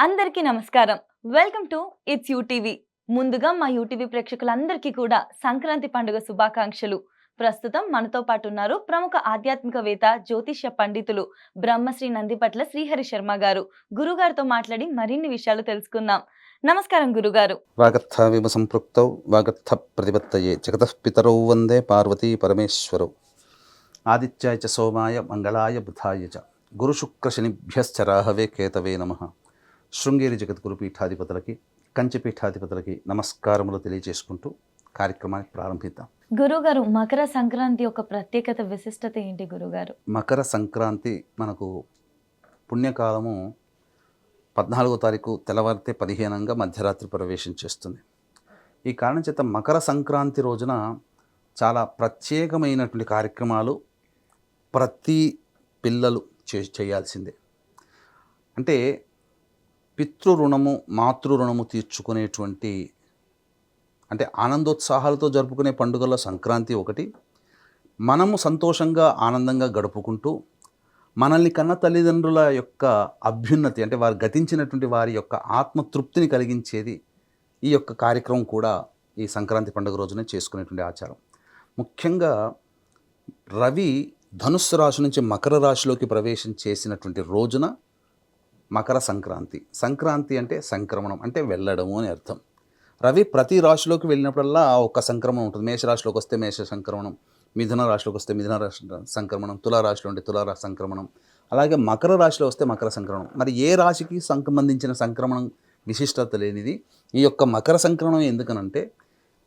అందరికీ నమస్కారం. Welcome to it's UTV. ముందుగా మా యూటీవీ ప్రేక్షకులందరికీ కూడా సంక్రాంతి పండుగ శుభాకాంక్షలు. ప్రస్తుతం మనతో పాటు ఉన్నారు ప్రముఖ ఆధ్యాత్మికవేత్త, జ్యోతిష్య పండితులు బ్రహ్మశ్రీ నందిపట్ల శ్రీహరి శర్మ గారు. గురుగారితో మాట్లాడి మరిన్ని విషయాలు తెలుసుకుందాం. నమస్కారం గురుగారు. వాగర్థావివ సంపృక్తౌ వాగర్థ ప్రతిపత్తయే జగతః పితరౌ వందే పార్వతీ పరమేశ్వరౌ. ఆదిత్యాయ చ సోమాయ మంగళాయ బుధాయ చ గురుశుక్రశనిభ్యశ్చ రాహవే కేతవే నమః. శృంగేరి జగద్గురు పీఠాధిపతులకి, కంచి పీఠాధిపతులకి నమస్కారములు తెలియజేసుకుంటూ కార్యక్రమాన్ని ప్రారంభిద్దాం. గురుగారు, మకర సంక్రాంతి యొక్క ప్రత్యేకత, విశిష్టత ఏంటి గురుగారు? మకర సంక్రాంతి మనకు పుణ్యకాలము 14వ తారీఖు తెల్లవారితే 15 మధ్యరాత్రి ప్రవేశం చేస్తుంది. ఈ కారణం చేత మకర సంక్రాంతి రోజున చాలా ప్రత్యేకమైనటువంటి కార్యక్రమాలు ప్రతి పిల్లలు చేయాల్సిందే. అంటే పితృ రుణము, మాతృ రుణము తీర్చుకునేటువంటి, అంటే ఆనందోత్సాహాలతో జరుపుకునే పండుగల్లో సంక్రాంతి ఒకటి. మనము సంతోషంగా ఆనందంగా గడుపుకుంటూ మనల్ని కన్న తల్లిదండ్రుల యొక్క అభ్యున్నతి, అంటే వారు గతించినటువంటి వారి యొక్క ఆత్మతృప్తిని కలిగించేది ఈ యొక్క కార్యక్రమం కూడా ఈ సంక్రాంతి పండుగ రోజునే చేసుకునేటువంటి ఆచారం. ముఖ్యంగా రవి ధనుస్సు రాశి నుంచి మకర రాశిలోకి ప్రవేశం చేసినటువంటి రోజున మకర సంక్రాంతి. సంక్రాంతి అంటే సంక్రమణం, అంటే వెళ్ళడము అని అర్థం. రవి ప్రతి రాశిలోకి వెళ్ళినప్పుడల్లా ఒక సంక్రమణం ఉంటుంది. మేషరాశిలోకి వస్తే మేష సంక్రమణం, మిథున రాశిలోకి వస్తే మిథున రాశి సంక్రమణం, తులారాశిలో ఉంటే తులారా సంక్రమణం, అలాగే మకర రాశిలో వస్తే మకర సంక్రమణం. మరి ఏ రాశికి సంబంధించిన సంక్రమణం విశిష్టత లేనిది ఈ యొక్క మకర సంక్రమణం. ఎందుకనంటే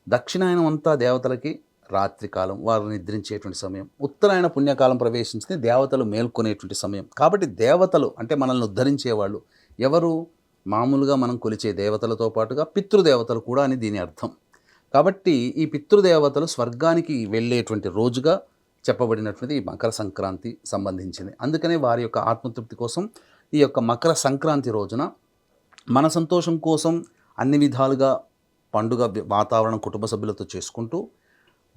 దక్షిణాయనం అంతా దేవతలకి రాత్రికాలం, వారు నిద్రించేటువంటి సమయం. ఉత్తరాయణ పుణ్యకాలం ప్రవేశించింది, దేవతలు మేల్కొనేటువంటి సమయం. కాబట్టి దేవతలు అంటే మనల్ని ఉద్ధరించేవాళ్ళు ఎవరు? మామూలుగా మనం కొలిచే దేవతలతో పాటుగా పితృదేవతలు కూడా అని దీని అర్థం. కాబట్టి ఈ పితృదేవతలు స్వర్గానికి వెళ్ళేటువంటి రోజుగా చెప్పబడినటువంటిది ఈ మకర సంక్రాంతి సంబంధించింది. అందుకనే వారి యొక్క ఆత్మతృప్తి కోసం ఈ యొక్క మకర సంక్రాంతి రోజున మన సంతోషం కోసం అన్ని విధాలుగా పండుగ వాతావరణం కుటుంబ సభ్యులతో చేసుకుంటూ,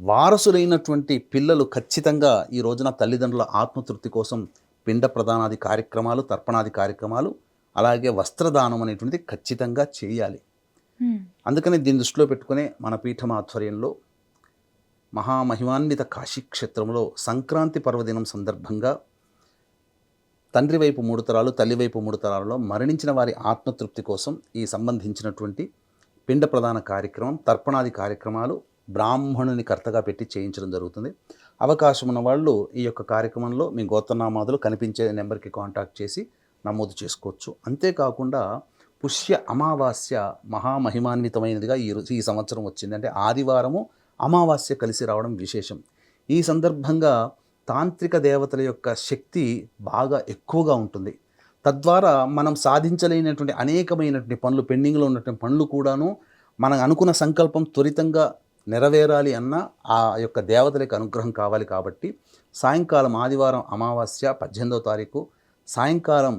వారసులైనటువంటి పిల్లలు ఖచ్చితంగా ఈ రోజున తల్లిదండ్రుల ఆత్మతృప్తి కోసం పిండ ప్రదానాది కార్యక్రమాలు, తర్పణాది కార్యక్రమాలు, అలాగే వస్త్రదానం అనేటువంటిది ఖచ్చితంగా చేయాలి. అందుకని దీన్ని దృష్టిలో పెట్టుకునే మన పీఠం ఆధ్వర్యంలో మహామహిమాన్విత కాశీక్షేత్రంలో సంక్రాంతి పర్వదినం సందర్భంగా తండ్రి వైపు 3 తరాలు, తల్లి వైపు 3 తరాలలో మరణించిన వారి ఆత్మతృప్తి కోసం ఈ సంబంధించినటువంటి పిండ ప్రదాన కార్యక్రమం, తర్పణాది కార్యక్రమాలు బ్రాహ్మణుని కర్తగా పెట్టి చేయించడం జరుగుతుంది. అవకాశం ఉన్న వాళ్ళు ఈ యొక్క కార్యక్రమంలో మీ గోత్రనామాదులు కనిపించే నెంబర్కి కాంటాక్ట్ చేసి నమోదు చేసుకోవచ్చు. అంతేకాకుండా పుష్య అమావాస్య మహామహిమాన్వితమైనదిగా ఈ సంవత్సరం వచ్చింది. అంటే ఆదివారము అమావాస్య కలిసి రావడం విశేషం. ఈ సందర్భంగా తాంత్రిక దేవతల యొక్క శక్తి బాగా ఎక్కువగా ఉంటుంది. తద్వారా మనం సాధించలేనటువంటి అనేకమైనటువంటి పనులు, పెండింగ్లో ఉన్నటువంటి పనులు కూడాను మనం అనుకున్న సంకల్పం త్వరితంగా నెరవేరాలి అన్న ఆ యొక్క దేవతలకు అనుగ్రహం కావాలి. కాబట్టి సాయంకాలం ఆదివారం అమావాస్య 18వ తారీఖు సాయంకాలం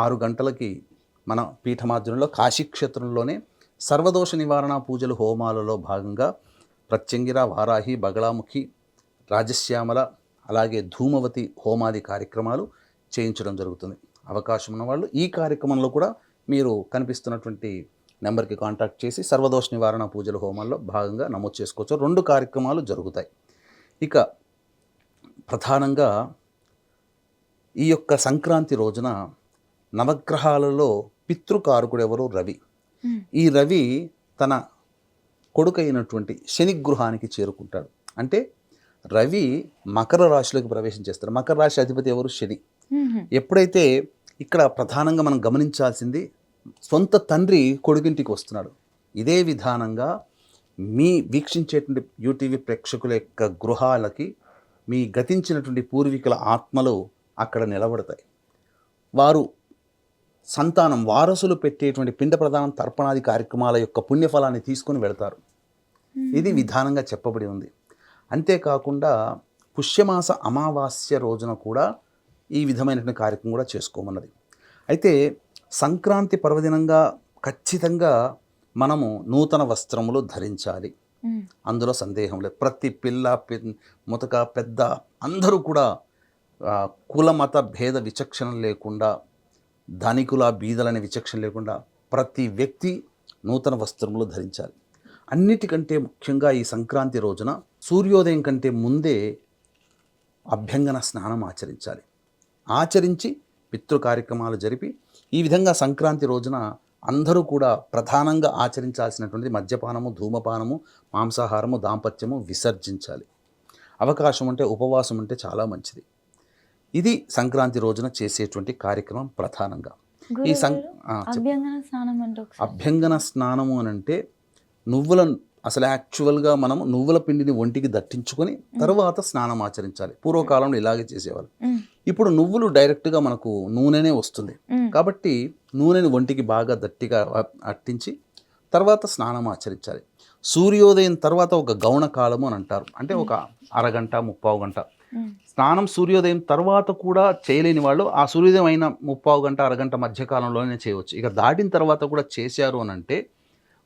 6 గంటలకి మన పీఠమాధ్వర్యంలో కాశీక్షేత్రంలోనే సర్వదోష నివారణ పూజలు హోమాలలో భాగంగా ప్రత్యంగిర, వారాహి, బగళాముఖి, రాజశ్యామల, అలాగే ధూమవతి హోమాది కార్యక్రమాలు చేయించడం జరుగుతుంది. అవకాశం ఉన్నవాళ్ళు ఈ కార్యక్రమంలో కూడా మీరు కనిపిస్తున్నటువంటి నెంబర్కి కాంటాక్ట్ చేసి సర్వదోష నివారణ పూజల హోమాల్లో భాగంగా నమోదు చేసుకోవచ్చు. 2 కార్యక్రమాలు జరుగుతాయి. ఇక ప్రధానంగా ఈ యొక్క సంక్రాంతి రోజున నవగ్రహాలలో పితృకారకుడు ఎవరు? రవి. ఈ రవి తన కొడుకైనటువంటి శనిగృహానికి చేరుకుంటాడు. అంటే రవి మకర రాశిలోకి ప్రవేశం చేస్తాడు. మకర రాశి అధిపతి ఎవరు? శని. ఎప్పుడైతే ఇక్కడ ప్రధానంగా మనం గమనించాల్సింది, సొంత తండ్రి కొడుకింటికి వస్తున్నాడు. ఇదే విధానంగా మీ వీక్షించేటువంటి యూటీవీ ప్రేక్షకుల యొక్క గృహాలకి మీ గతించినటువంటి పూర్వీకుల ఆత్మలు అక్కడ నిలబడతాయి. వారు సంతానం, వారసులు పెట్టేటువంటి పిండ ప్రదానం, తర్పణాది కార్యక్రమాల యొక్క పుణ్యఫలాన్ని తీసుకొని వెళతారు. ఇది విధానంగా చెప్పబడి ఉంది. అంతేకాకుండా పుష్యమాస అమావాస్య రోజున కూడా ఈ విధమైనటువంటి కార్యక్రమం కూడా చేసుకోమన్నది. అయితే సంక్రాంతి పర్వదినంగా ఖచ్చితంగా మనము నూతన వస్త్రములు ధరించాలి, అందులో సందేహం లేదు. ప్రతి పిల్ల, ముతక, పెద్ద అందరూ కూడా కులమత భేద విచక్షణ లేకుండా ధనికుల బీదలనే విచక్షణ లేకుండా ప్రతి వ్యక్తి నూతన వస్త్రములు ధరించాలి. అన్నిటికంటే ముఖ్యంగా ఈ సంక్రాంతి రోజున సూర్యోదయం కంటే ముందే అభ్యంగన స్నానం ఆచరించాలి. ఆచరించి పితృ కార్యక్రమాలు జరిపి ఈ విధంగా సంక్రాంతి రోజున అందరూ కూడా ప్రధానంగా ఆచరించాల్సినటువంటి మద్యపానము, ధూమపానము, మాంసాహారము, దాంపత్యము విసర్జించాలి. అవకాశం ఉంటే ఉపవాసం ఉంటే చాలా మంచిది. ఇది సంక్రాంతి రోజున చేసేటువంటి కార్యక్రమం ప్రధానంగా. ఈ అభ్యంగన స్నానం అంటే అభ్యంగన స్నానము అని అంటే అసలు యాక్చువల్గా మనం నువ్వుల పిండిని ఒంటికి దట్టించుకొని తర్వాత స్నానం ఆచరించాలి. పూర్వకాలంలో ఇలాగే చేసేవాళ్ళు. ఇప్పుడు నువ్వులు డైరెక్ట్గా మనకు నూనెనే వస్తుంది కాబట్టి నూనెని ఒంటికి బాగా దట్టిగా అట్టించి తర్వాత స్నానం ఆచరించాలి. సూర్యోదయం తర్వాత ఒక గౌణ కాలము అని అంటారు, అంటే ఒక అరగంట 30 గంట స్నానం. సూర్యోదయం తర్వాత కూడా చేయలేని వాళ్ళు ఆ సూర్యోదయం అయిన 30 గంట అరగంట మధ్యకాలంలోనే చేయవచ్చు. ఇక దాటిన తర్వాత కూడా చేశారు అని అంటే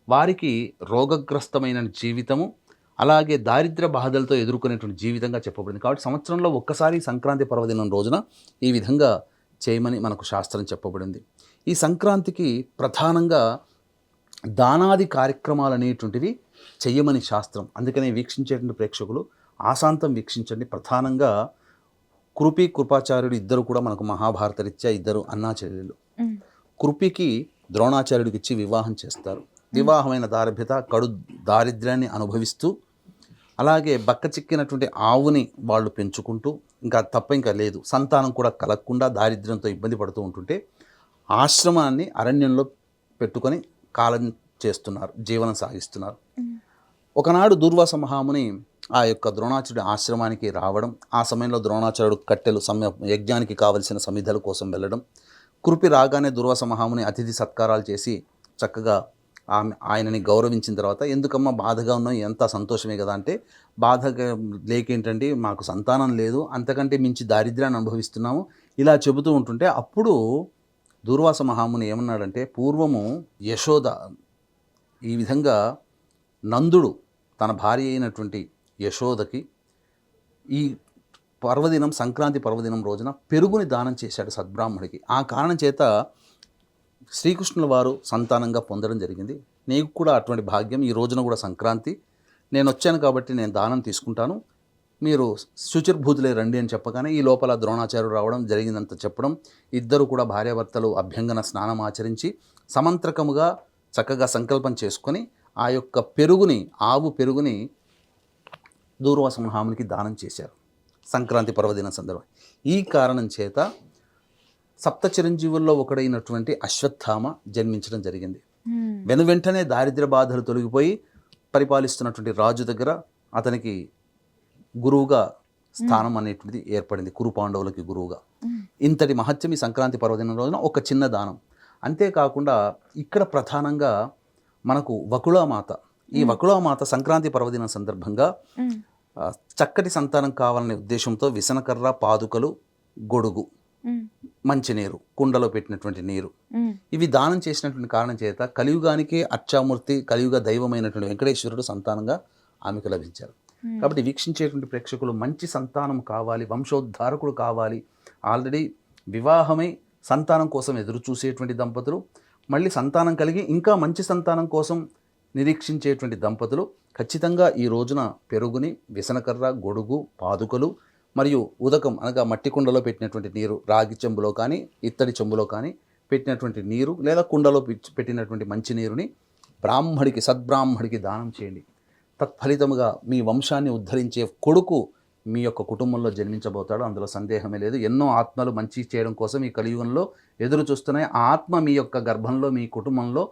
వారికి రోగగ్రస్తమైన జీవితము, అలాగే దారిద్ర్య బాధలతో ఎదుర్కొనేటువంటి జీవితంగా చెప్పబడింది. కాబట్టి సంవత్సరంలో ఒక్కసారి సంక్రాంతి పర్వదినం రోజున ఈ విధంగా చేయమని మనకు శాస్త్రం చెప్పబడింది. ఈ సంక్రాంతికి ప్రధానంగా దానాది కార్యక్రమాలు అనేటువంటివి చెయ్యమని శాస్త్రం. అందుకనే వీక్షించేటువంటి ప్రేక్షకులు ఆశాంతం వీక్షించండి. ప్రధానంగా కృపి, కృపాచార్యుడు ఇద్దరు కూడా మనకు మహాభారత రీత్యా ఇద్దరు అన్నా చెల్లెళ్ళు. కృపికి ద్రోణాచార్యుడికి ఇచ్చి వివాహం చేస్తారు. వివాహమైన దారిభ్యత కడు దారిద్ర్యాన్ని అనుభవిస్తూ, అలాగే బక్క చిక్కినటువంటి ఆవుని వాళ్ళు పెంచుకుంటూ, ఇంకా లేదు, సంతానం కూడా కలగకుండా దారిద్ర్యంతో ఇబ్బంది పడుతూ ఉంటుంటే ఆశ్రమాన్ని అరణ్యంలో పెట్టుకొని కాలం చేస్తున్నారు, జీవనం సాగిస్తున్నారు. ఒకనాడు దూర్వాస మహాముని ఆ యొక్క ద్రోణాచార్యుడి ఆశ్రమానికి రావడం, ఆ సమయంలో ద్రోణాచార్యుడు కట్టెలు యజ్ఞానికి కావలసిన సమిధల కోసం వెళ్ళడం, కృపి రాగానే దూర్వాస మహాముని అతిథి సత్కారాలు చేసి చక్కగా ఆయనని గౌరవించిన తర్వాత, ఎందుకమ్మా బాధగా ఉన్నాం, ఎంత సంతోషమే కదా అంటే, బాధ లేకేంటండి, మాకు సంతానం లేదు, అంతకంటే మించి దారిద్ర్యాన్ని అనుభవిస్తున్నాము, ఇలా చెబుతూ ఉంటుంటే అప్పుడు దూర్వాస మహాముని ఏమన్నాడంటే, పూర్వము యశోద ఈ విధంగా నందుడు తన భార్య అయినటువంటి యశోదకి ఈ పర్వదినం సంక్రాంతి పర్వదినం రోజున పెరుగుని దానం చేశాడు సద్బ్రాహ్మడికి. ఆ కారణం చేత శ్రీకృష్ణుల వారు సంతానంగా పొందడం జరిగింది. నీకు కూడా అటువంటి భాగ్యం, ఈ రోజున కూడా సంక్రాంతి నేను వచ్చాను కాబట్టి నేను దానం తీసుకుంటాను, మీరు శుచిర్భూతులే రండి అని చెప్పగానే ఈ లోపల ద్రోణాచార్యుడు రావడం జరిగిందంత చెప్పడం, ఇద్దరు కూడా భార్యాభర్తలు అభ్యంగన స్నానం ఆచరించి సమంత్రకముగా చక్కగా సంకల్పం చేసుకొని ఆ యొక్క పెరుగుని, ఆవు పెరుగుని దూర్వాస మహామునికి దానం చేశారు సంక్రాంతి పర్వదిన సందర్భం. ఈ కారణం చేత సప్త చిరంజీవుల్లో ఒకడైనటువంటి అశ్వత్థామ జన్మించడం జరిగింది. వెనువెంటనే దారిద్ర్య బాధలు తొలగిపోయి పరిపాలిస్తున్నటువంటి రాజు దగ్గర అతనికి గురువుగా స్థానం అనేటువంటిది ఏర్పడింది, కురు పాండవులకి గురువుగా. ఇంతటి మహత్యం ఈ సంక్రాంతి పర్వదినం రోజున ఒక చిన్న దానం. అంతేకాకుండా ఇక్కడ ప్రధానంగా మనకు వకుళామాత, ఈ వకుళామాత సంక్రాంతి పర్వదినం సందర్భంగా చక్కటి సంతానం కావాలనే ఉద్దేశంతో విసనకర్ర, పాదుకలు, గొడుగు, మంచినీరు, కుండలో పెట్టినటువంటి నీరు, ఇవి దానం చేసినటువంటి కారణం చేత కలియుగానికి అర్చామూర్తి, కలియుగ దైవమైనటువంటి వెంకటేశ్వరుడు సంతానంగా ఆమెకు లభించారు. కాబట్టి వీక్షించేటువంటి ప్రేక్షకులు మంచి సంతానం కావాలి, వంశోద్ధారకుడు కావాలి, ఆల్రెడీ వివాహమై సంతానం కోసం ఎదురు చూసేటువంటి దంపతులు, మళ్ళీ సంతానం కలిగి ఇంకా మంచి సంతానం కోసం నిరీక్షించేటువంటి దంపతులు ఖచ్చితంగా ఈ రోజున పెరుగుని, విసనకర్ర, గొడుగు, పాదుకలు మరియు ఉదకం అనగా మట్టి కుండలో పెట్టినటువంటి నీరు, రాగి చెంబులో కానీ ఇత్తడి చెంబులో కానీ పెట్టినటువంటి నీరు, లేదా కుండలో పెట్టినటువంటి మంచి నీరుని బ్రాహ్మడికి, సద్బ్రాహ్మడికి దానం చేయండి. తత్ఫలితముగా మీ వంశాన్ని ఉద్ధరించే కొడుకు మీ యొక్క కుటుంబంలో జన్మించబోతాడు, అందులో సందేహమే లేదు. ఎన్నో ఆత్మలు మంచి చేయడం కోసం ఈ కలియుగంలో ఎదురు చూస్తున్నాయి. ఆ ఆత్మ మీ యొక్క గర్భంలో, మీ కుటుంబంలో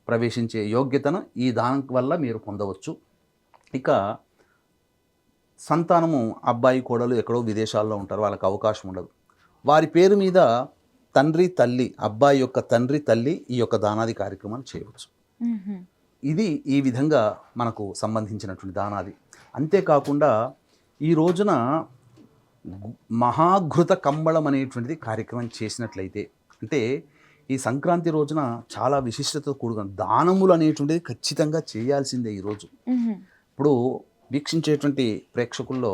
ప్రవేశించే యోగ్యతను ఈ దానం వల్ల మీరు పొందవచ్చు. ఇక సంతానము, అబ్బాయి కోడలు ఎక్కడో విదేశాల్లో ఉంటారు, వాళ్ళకి అవకాశం ఉండదు. వారి పేరు మీద తండ్రి తల్లి, అబ్బాయి యొక్క తండ్రి తల్లి ఈ యొక్క దానాది కార్యక్రమాలు చేయవచ్చు. ఇది ఈ విధంగా మనకు సంబంధించినటువంటి దానాది. అంతేకాకుండా ఈ రోజున మహాఘృత కంబళం అనేటువంటిది కార్యక్రమం చేసినట్లయితే, అంటే ఈ సంక్రాంతి రోజున చాలా విశిష్టత కూడుకున్న దానములు అనేటువంటిది ఖచ్చితంగా చేయాల్సిందే. ఈరోజు ఇప్పుడు వీక్షించేటువంటి ప్రేక్షకుల్లో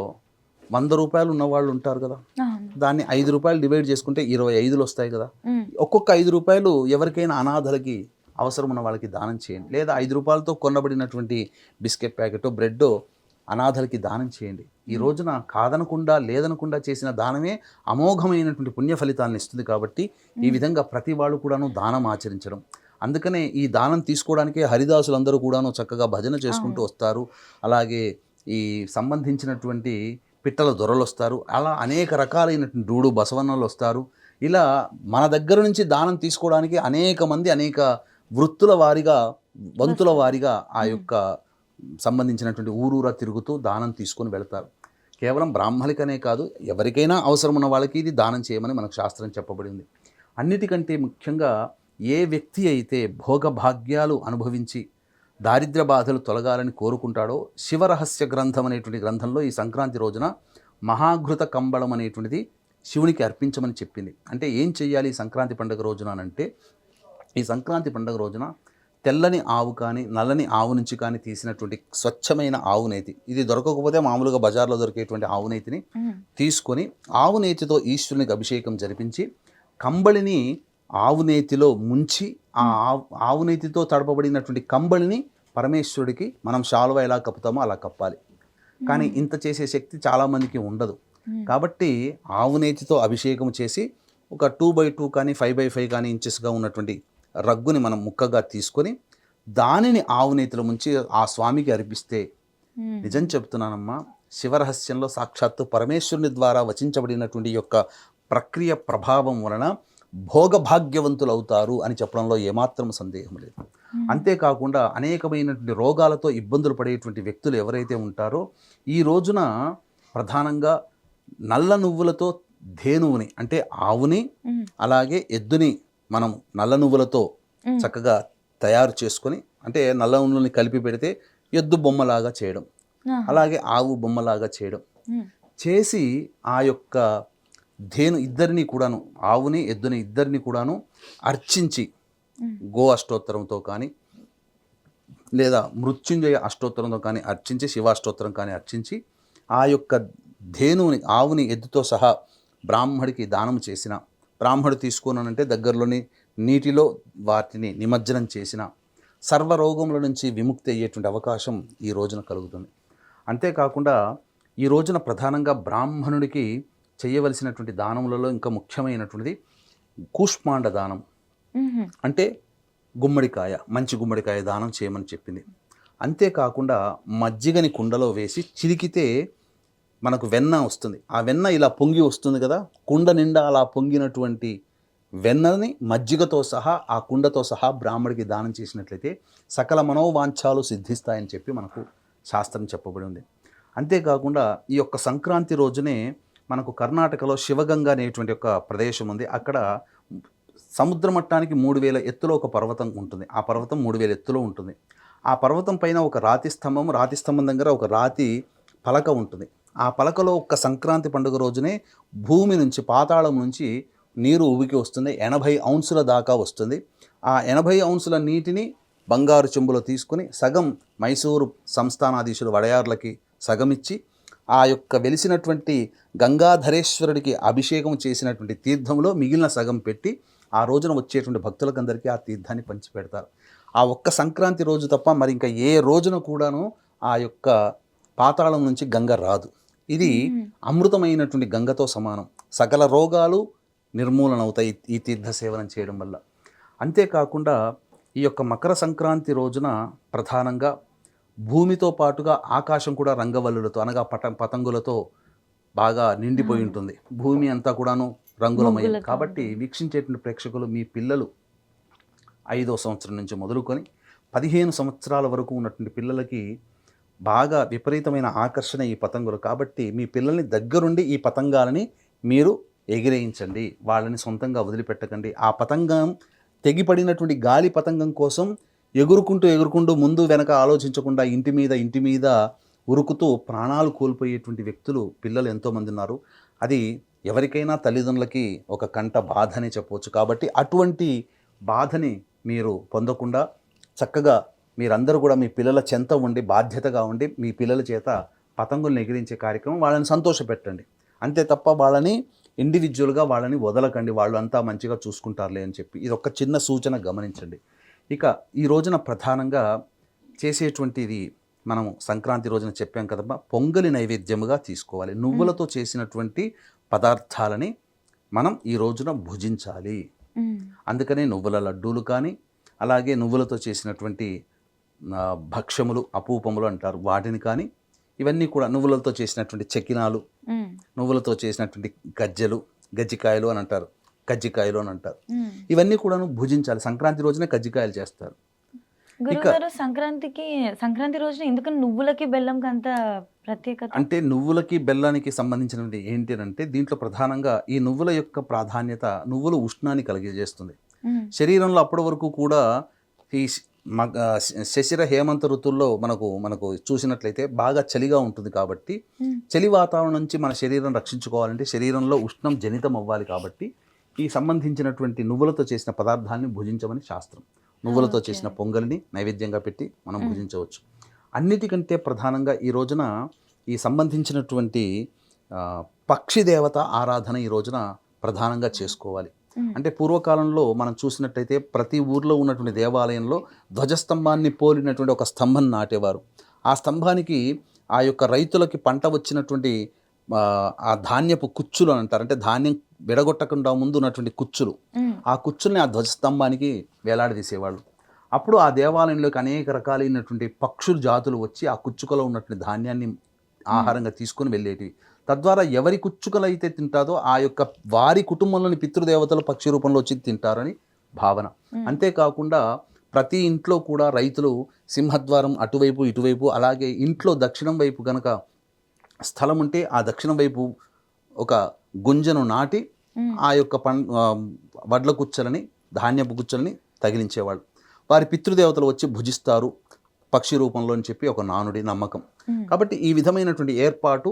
రూపాయలు ఉన్న వాళ్ళు ఉంటారు కదా, అవును. దాన్ని 5 రూపాయలు డివైడ్ చేసుకుంటే 25 వస్తాయి కదా. ఉమ్, ఒక్కొక్క 5 రూపాయలు ఎవరికైనా అనాథలకి అవసరం ఉన్న వాళ్ళకి దానం చేయండి. లేదా 5 రూపాయలతో కొనబడినటువంటి బిస్కెట్ ప్యాకెట్ బ్రెడ్ అనాథలకి దానం చేయండి. ఈ రోజున కాదనకుండా లేదనకుండా చేసిన దానమే అమోఘమైనటువంటి పుణ్య ఫలితాలను ఇస్తుంది. కాబట్టి ఈ విధంగా ప్రతి వాళ్ళు కూడాను దానం ఆచరించడం. అందుకనే ఈ దానం తీసుకోవడానికే హరిదాసులందరూ కూడాను చక్కగా భజన చేసుకుంటూ వస్తారు. అలాగే ఈ సంబంధించినటువంటి పిట్టల దొరలు వస్తారు. అలా అనేక రకాలైనటువంటి డూడు బసవన్నలు వస్తారు. ఇలా మన దగ్గర నుంచి దానం తీసుకోవడానికి అనేక మంది అనేక వృత్తుల వారిగా వంతుల వారిగా ఆ యొక్క సంబంధించినటువంటి ఊరూరా తిరుగుతూ దానం తీసుకొని వెళ్తారు. కేవలం బ్రాహ్మణికనే కాదు, ఎవరికైనా అవసరం ఉన్న వాళ్ళకి ఇది దానం చేయమని మనకు శాస్త్రం చెప్పబడింది. అన్నిటికంటే ముఖ్యంగా ఏ వ్యక్తి అయితే భోగభాగ్యాలు అనుభవించి దారిద్ర్య బాధలు తొలగాలని కోరుకుంటాడో శివరహస్య గ్రంథం అనేటువంటి గ్రంథంలో ఈ సంక్రాంతి రోజున మహాఘృత కంబళం అనేటువంటిది శివునికి అర్పించమని చెప్పింది. అంటే ఏం చెయ్యాలి ఈ సంక్రాంతి పండుగ రోజున అంటే, ఈ సంక్రాంతి పండుగ రోజున తెల్లని ఆవు కానీ నల్లని ఆవు నుంచి కానీ తీసినటువంటి స్వచ్ఛమైన ఆవునేతి, ఇది దొరకకపోతే మామూలుగా బజార్లో దొరికేటువంటి ఆవునేతిని తీసుకొని ఆవునేతితో ఈశ్వరునికి అభిషేకం జరిపించి కంబళిని ఆవునేతిలో ముంచి ఆ ఆవునేతితో తడపబడినటువంటి కంబళిని పరమేశ్వరుడికి మనం శాలువా ఎలా కప్పుతామో అలా కప్పాలి. కానీ ఇంత చేసే శక్తి చాలామందికి ఉండదు. కాబట్టి ఆవునేతితో అభిషేకం చేసి ఒక 2x2 కానీ 5x5 కానీ ఇంచెస్గా ఉన్నటువంటి రగ్గుని మనం ముక్కగా తీసుకొని దానిని ఆవునేతిలో ముంచి ఆ స్వామికి అర్పిస్తే, నిజం చెప్తున్నానమ్మా, శివరహస్యంలో సాక్షాత్తు పరమేశ్వరుని ద్వారా వచించబడినటువంటి యొక్క ప్రక్రియ ప్రభావం వలన భోగభాగ్యవంతులు అవుతారు అని చెప్పడంలో ఏమాత్రం సందేహం లేదు. అంతేకాకుండా అనేకమైనటువంటి రోగాలతో ఇబ్బందులు పడేటువంటి వ్యక్తులు ఎవరైతే ఉంటారో ఈ రోజున ప్రధానంగా నల్ల నువ్వులతో ధేనువుని అంటే ఆవుని అలాగే ఎద్దుని మనం నల్ల నువ్వులతో చక్కగా తయారు చేసుకొని, అంటే నల్ల నువ్వులని కలిపి పెడితే ఎద్దు బొమ్మలాగా చేయడం, అలాగే ఆవు బొమ్మలాగా చేయడం చేసి ఆ యొక్క ఇద్దరిని కూడాను, ఆవుని ఎద్దుని ఇద్దరిని కూడాను అర్చించి గో అష్టోత్తరంతో కానీ లేదా మృత్యుంజయ అష్టోత్తరంతో కానీ అర్చించి, శివాష్టోత్తరం కానీ అర్చించి ఆ యొక్క ధేనువుని ఆవుని ఎద్దుతో సహా బ్రాహ్మడికి దానం చేసిన, బ్రాహ్మడు తీసుకున్నానంటే దగ్గరలోని నీటిలో వాటిని నిమజ్జనం చేసిన సర్వరోగముల నుంచి విముక్తి అయ్యేటువంటి అవకాశం ఈ రోజున కలుగుతుంది. అంతేకాకుండా ఈ రోజున ప్రధానంగా బ్రాహ్మణుడికి చేయవలసినటువంటి దానములలో ఇంకా ముఖ్యమైనటువంటిది కూష్మాండ దానం. అంటే గుమ్మడికాయ, మంచి గుమ్మడికాయ దానం చేయమని చెప్పింది. అంతేకాకుండా మజ్జిగని కుండలో వేసి చిలికితే మనకు వెన్న వస్తుంది. ఆ వెన్న ఇలా పొంగి వస్తుంది కదా, కుండ నిండా అలా పొంగినటువంటి వెన్నని మజ్జిగతో సహా ఆ కుండతో సహా బ్రాహ్మడికి దానం చేసినట్లయితే సకల మనోవాంఛాలు సిద్ధిస్తాయని చెప్పి మనకు శాస్త్రం చెప్పబడి ఉంది. అంతేకాకుండా ఈ యొక్క సంక్రాంతి రోజునే మనకు కర్ణాటకలో శివగంగా అనేటువంటి ఒక ప్రదేశం ఉంది. అక్కడ సముద్ర మట్టానికి 3000 ఎత్తులో ఒక పర్వతం ఉంటుంది. ఆ పర్వతం 3000 ఎత్తులో ఉంటుంది. ఆ పర్వతం పైన ఒక రాతి స్తంభం దగ్గర ఒక రాతి పలక ఉంటుంది. ఆ పలకలో ఒక్క సంక్రాంతి పండుగ రోజునే భూమి నుంచి, పాతాళం నుంచి నీరు ఉబికి వస్తుంది. 80 ఔన్సుల దాకా వస్తుంది. ఆ 80 ఔన్సుల నీటిని బంగారు చెంబులో తీసుకుని సగం మైసూరు సంస్థానాధీశులు వడయార్లకి సగం ఇచ్చి, ఆ యొక్క వెలిసినటువంటి గంగాధరేశ్వరుడికి అభిషేకం చేసినటువంటి తీర్థంలో మిగిలిన సగం పెట్టి ఆ రోజున వచ్చేటువంటి భక్తులకందరికీ ఆ తీర్థాన్ని పంచిపెడతారు. ఆ ఒక్క సంక్రాంతి రోజు తప్ప మరి ఇంకా ఏ రోజున కూడాను ఆ యొక్క పాతాళం నుంచి గంగ రాదు. ఇది అమృతమైనటువంటి గంగతో సమానం. సకల రోగాలు నిర్మూలన అవుతాయి ఈ తీర్థ సేవనం చేయడం వల్ల. అంతేకాకుండా ఈ యొక్క మకర సంక్రాంతి రోజున ప్రధానంగా భూమితో పాటుగా ఆకాశం కూడా రంగవల్లులతో అనగా పతంగులతో బాగా నిండిపోయి ఉంటుంది. భూమి అంతా కూడాను రంగులమయం. కాబట్టి వీక్షించేటువంటి ప్రేక్షకులు, మీ పిల్లలు 5వ సంవత్సరం నుంచి మొదలుకొని 15 సంవత్సరాల వరకు ఉన్నటువంటి పిల్లలకి బాగా విపరీతమైన ఆకర్షణ ఈ పతంగులు. కాబట్టి మీ పిల్లల్ని దగ్గరుండి ఈ పతంగాలని మీరు ఎగిరేయించండి, వాళ్ళని సొంతంగా వదిలిపెట్టకండి. ఆ పతంగం తెగిపడినటువంటి గాలి పతంగం కోసం ఎగురుకుంటూ ముందు వెనక ఆలోచించకుండా ఇంటి మీద ఉరుకుతూ ప్రాణాలు కోల్పోయేటువంటి వ్యక్తులు, పిల్లలు ఎంతోమంది ఉన్నారు. అది ఎవరికైనా తల్లిదండ్రులకి ఒక కంట బాధనే చెప్పవచ్చు. కాబట్టి అటువంటి బాధని మీరు పొందకుండా చక్కగా మీరందరూ కూడా మీ పిల్లల చెంత ఉండి బాధ్యతగా ఉండి మీ పిల్లల చేత పతంగుల్ని ఎగిరించే కార్యక్రమం, వాళ్ళని సంతోషపెట్టండి. అంతే తప్ప వాళ్ళని ఇండివిజువల్గా వాళ్ళని వదలకండి, వాళ్ళు అంతా మంచిగా చూసుకుంటారులే అని చెప్పి. ఇది ఒక చిన్న సూచన గమనించండి. ఇక ఈ రోజున ప్రధానంగా చేసేటువంటిది మనము సంక్రాంతి రోజున చెప్పాం కదమ్మా, పొంగలి నైవేద్యముగా తీసుకోవాలి. నువ్వులతో చేసినటువంటి పదార్థాలని మనం ఈ రోజున భుజించాలి. అందుకనే నువ్వుల లడ్డూలు కానీ, అలాగే నువ్వులతో చేసినటువంటి భక్ష్యములు, అపూపములు అంటారు, వాటిని కానీ, ఇవన్నీ కూడా నువ్వులతో చేసినటువంటి చెకినాలు, నువ్వులతో చేసినటువంటి గజ్జెలు, గజ్జికాయలు అని అంటారు, కజ్జికాయలు అని అంటారు, ఇవన్నీ కూడాను భుజించాలి. సంక్రాంతి రోజునే కజ్జికాయలు చేస్తారు. గురుగారు, సంక్రాంతి రోజున ఎందుకని నువ్వులకి బెల్లంకి అంత ప్రత్యేకత? అంటే నువ్వులకి బెల్లానికి సంబంధించినది ఏంటి అంటే, దీంట్లో ప్రధానంగా ఈ నువ్వుల యొక్క ప్రాధాన్యత, నువ్వులు ఉష్ణాన్ని కలిగజేస్తుంది శరీరంలో. అప్పటి వరకు కూడా ఈ శశిర హేమంత ఋతువుల్లో మనకు చూసినట్లయితే బాగా చలిగా ఉంటుంది. కాబట్టి చలి వాతావరణం నుంచి మన శరీరం రక్షించుకోవాలంటే శరీరంలో ఉష్ణం జనితం అవ్వాలి. కాబట్టి ఈ సంబంధించినటువంటి నువ్వులతో చేసిన పదార్థాలని భుజించమని శాస్త్రం. నువ్వులతో చేసిన పొంగలిని నైవేద్యంగా పెట్టి మనం భుజించవచ్చు. అన్నిటికంటే ప్రధానంగా ఈ రోజున ఈ సంబంధించినటువంటి పక్షి దేవత ఆరాధన ఈ రోజున ప్రధానంగా చేసుకోవాలి. అంటే పూర్వకాలంలో మనం చూసినట్టయితే ప్రతి ఊర్లో ఉన్నటువంటి దేవాలయంలో ధ్వజస్తంభాన్ని పోలినటువంటి ఒక స్తంభం నాటేవారు. ఆ స్తంభానికి ఆ యొక్క రైతులకి పంట వచ్చినటువంటి ఆ ధాన్యపు కుచ్చులు అని అంటారు, అంటే ధాన్యం విడగొట్టకుండా ముందు ఉన్నటువంటి కుచ్చులు, ఆ కుచ్చుల్ని ఆ ధ్వజస్తంభానికి వేలాడదీసేవాళ్ళు. అప్పుడు ఆ దేవాలయంలోకి అనేక రకాలైనటువంటి పక్షుల జాతులు వచ్చి ఆ కుచ్చుకలో ఉన్నటువంటి ధాన్యాన్ని ఆహారంగా తీసుకుని వెళ్ళేటివి. తద్వారా ఎవరి కుచ్చుకలు అయితే తింటాదో ఆ యొక్క వారి కుటుంబంలోని పితృదేవతలు పక్షి రూపంలో వచ్చి తింటారని భావన. అంతేకాకుండా ప్రతి ఇంట్లో కూడా రైతులు సింహద్వారం అటువైపు ఇటువైపు, అలాగే ఇంట్లో దక్షిణం వైపు గనక స్థలం ఉంటే ఆ దక్షిణం వైపు ఒక గుంజను నాటి ఆ యొక్క వడ్ల కుచ్చలని, ధాన్యపు కుచ్చలని తగిలించేవాళ్ళు. వారి పితృదేవతలు వచ్చి భుజిస్తారు పక్షి రూపంలో అని చెప్పి ఒక నానుడి, నమ్మకం. కాబట్టి ఈ విధమైనటువంటి ఏర్పాటు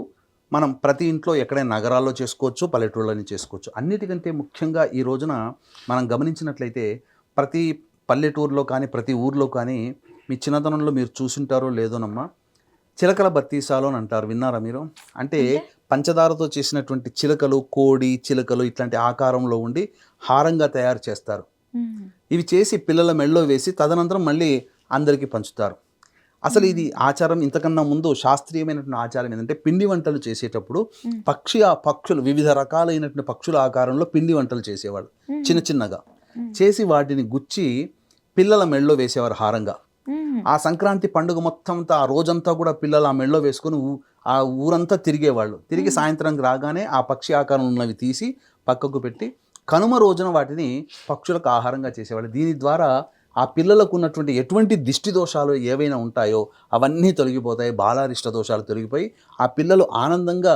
మనం ప్రతి ఇంట్లో ఎక్కడైనా నగరాల్లో చేసుకోవచ్చు, పల్లెటూళ్ళని చేసుకోవచ్చు. అన్నిటికంటే ముఖ్యంగా ఈ రోజున మనం గమనించినట్లయితే ప్రతి పల్లెటూరులో కానీ ప్రతి ఊర్లో కానీ మీ చిన్నతనంలో మీరు చూసింటారో లేదోనమ్మా, చిలకల బత్తీసాలు అని అంటారు, విన్నారా మీరు? అంటే పంచదారతో చేసినటువంటి చిలకలు, కోడి చిలకలు ఇట్లాంటి ఆకారంలో ఉండి హారంగా తయారు చేస్తారు. ఇవి చేసి పిల్లల మెళ్ళలో వేసి తదనంతరం మళ్ళీ అందరికీ పంచుతారు. అసలు ఇది ఆచారం ఇంతకన్నా ముందు శాస్త్రీయమైనటువంటి ఆచారం ఏంటంటే, పిండి వంటలు చేసేటప్పుడు పక్షులు వివిధ రకాలైనటువంటి పక్షుల ఆకారంలో పిండి వంటలు చేసేవాళ్ళు. చిన్న చిన్నగా చేసి వాటిని గుచ్చి పిల్లల మెళ్ళలో వేసేవారు హారంగా. ఆ సంక్రాంతి పండుగ మొత్తం ఆ రోజంతా కూడా పిల్లలు ఆ మెళ్ళలో వేసుకొని ఆ ఊరంతా తిరిగేవాళ్ళు. తిరిగి సాయంత్రం రాగానే ఆ పక్షి ఆకారం ఉన్నవి తీసి పక్కకు పెట్టి కనుమ రోజున వాటిని పక్షులకు ఆహారంగా చేసేవాళ్ళు. దీని ద్వారా ఆ పిల్లలకు ఉన్నటువంటి ఎటువంటి దిష్టి దోషాలు ఏవైనా ఉంటాయో అవన్నీ తొలగిపోతాయి, బాలారిష్ట దోషాలు తొలగిపోయి ఆ పిల్లలు ఆనందంగా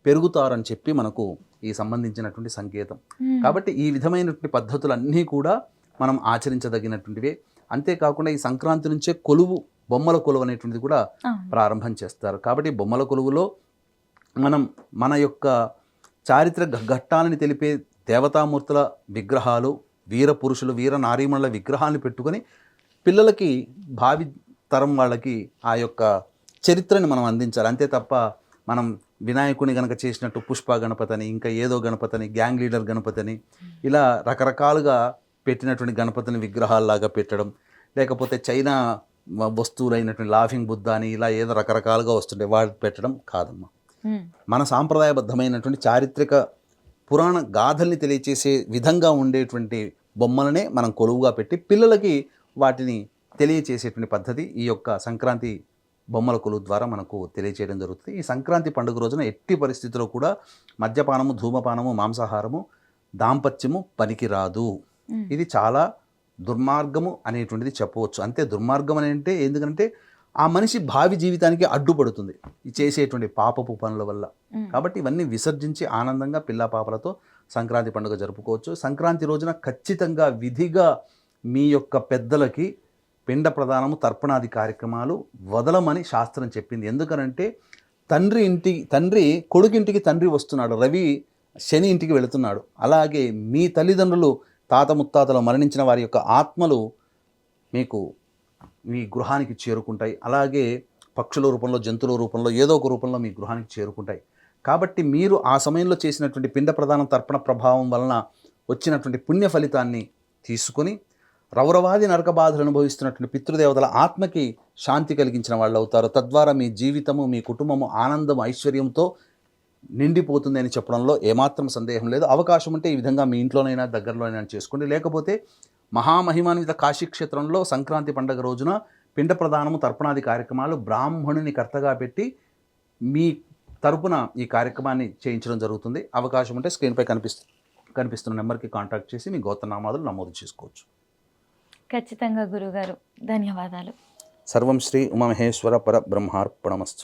పెరుగుతారని చెప్పి మనకు ఈ సంబంధించినటువంటి సంకేతం. కాబట్టి ఈ విధమైనటువంటి పద్ధతులన్నీ కూడా మనం ఆచరించదగినటువంటివే. అంతేకాకుండా ఈ సంక్రాంతి నుంచే బొమ్మల కొలువు అనేటువంటిది కూడా ప్రారంభం చేస్తారు. కాబట్టి బొమ్మల కొలువులో మనం మన యొక్క చారిత్రక ఘట్టాలని తెలిపే దేవతామూర్తుల విగ్రహాలు, వీర పురుషులు, వీర నారీమణుల విగ్రహాలను పెట్టుకొని పిల్లలకి, భావి తరం వాళ్ళకి ఆ యొక్క చరిత్రని మనం అందించాలి. అంతే తప్ప మనం వినాయకుని గనక చేసినట్టు పుష్ప గణపతిని, ఇంకా ఏదో గణపతిని, గ్యాంగ్ లీడర్ గణపతిని, ఇలా రకరకాలుగా పెట్టినటువంటి గణపతిని విగ్రహాల్లాగా పెట్టడం, లేకపోతే చైనా వస్తువులైనటువంటి లాఫింగ్ బుద్ధ అని ఇలా ఏదో రకరకాలుగా వస్తుండే వాటి పెట్టడం కాదమ్మా. మన సాంప్రదాయబద్ధమైనటువంటి చారిత్రక పురాణ గాథల్ని తెలియచేసే విధంగా ఉండేటువంటి బొమ్మలనే మనం కొలువుగా పెట్టి పిల్లలకి వాటిని తెలియచేసేటువంటి పద్ధతి ఈ యొక్క సంక్రాంతి బొమ్మల కొలువు ద్వారా మనకు తెలియచేయడం జరుగుతుంది. ఈ సంక్రాంతి పండుగ రోజున ఎట్టి పరిస్థితుల్లో కూడా మద్యపానము, ధూమపానము, మాంసాహారము, దాంపత్యము పనికిరాదు. ఇది చాలా దుర్మార్గము అనేటువంటిది చెప్పవచ్చు. అంతే దుర్మార్గం అని అంటే ఎందుకంటే ఆ మనిషి భావి జీవితానికి అడ్డుపడుతుంది ఈ చేసేటువంటి పాపపు పనుల వల్ల. కాబట్టి ఇవన్నీ విసర్జించి ఆనందంగా పిల్ల పాపలతో సంక్రాంతి పండుగ జరుపుకోవచ్చు. సంక్రాంతి రోజున ఖచ్చితంగా విధిగా మీ యొక్క పెద్దలకి పిండ ప్రదానము, తర్పణాది కార్యక్రమాలు వదలమని శాస్త్రం చెప్పింది. ఎందుకనంటే తండ్రి కొడుకింటికి తండ్రి వస్తున్నాడు, రవి శని ఇంటికి వెళుతున్నాడు. అలాగే మీ తల్లిదండ్రులు, తాత ముత్తాతలు మరణించిన వారి యొక్క ఆత్మలు మీకు మీ గృహానికి చేరుకుంటాయి. అలాగే పక్షుల రూపంలో, జంతువుల రూపంలో, ఏదో ఒక రూపంలో మీ గృహానికి చేరుకుంటాయి. కాబట్టి మీరు ఆ సమయంలో చేసినటువంటి పిండ ప్రదానం తర్పణ ప్రభావం వలన వచ్చినటువంటి పుణ్య ఫలితాన్ని తీసుకొని రౌరవాది నరక బాధలు అనుభవిస్తున్నటువంటి పితృదేవతల ఆత్మకి శాంతి కలిగించిన వాళ్ళు అవుతారు. తద్వారా మీ జీవితము, మీ కుటుంబము ఆనందం, ఐశ్వర్యంతో నిండిపోతుంది అని చెప్పడంలో ఏమాత్రం సందేహం లేదు. అవకాశం ఉంటే ఈ విధంగా మీ ఇంట్లోనైనా దగ్గరలోనైనా చేసుకోండి. లేకపోతే మహామహిమాన్విత కాశీక్షేత్రంలో సంక్రాంతి పండుగ రోజున పిండ ప్రదానము, తర్పణాది కార్యక్రమాలు బ్రాహ్మణుని కర్తగా పెట్టి మీ తరపున ఈ కార్యక్రమాన్ని చేయించడం జరుగుతుంది. అవకాశం ఉంటే స్క్రీన్పై కనిపిస్తున్న నెంబర్కి కాంటాక్ట్ చేసి మీ గోత్రనామాలు నమోదు చేసుకోవచ్చు. ఖచ్చితంగా గురుగారు, ధన్యవాదాలు. సర్వం శ్రీ ఉమామహేశ్వర పరబ్రహ్మార్పణమస్తు.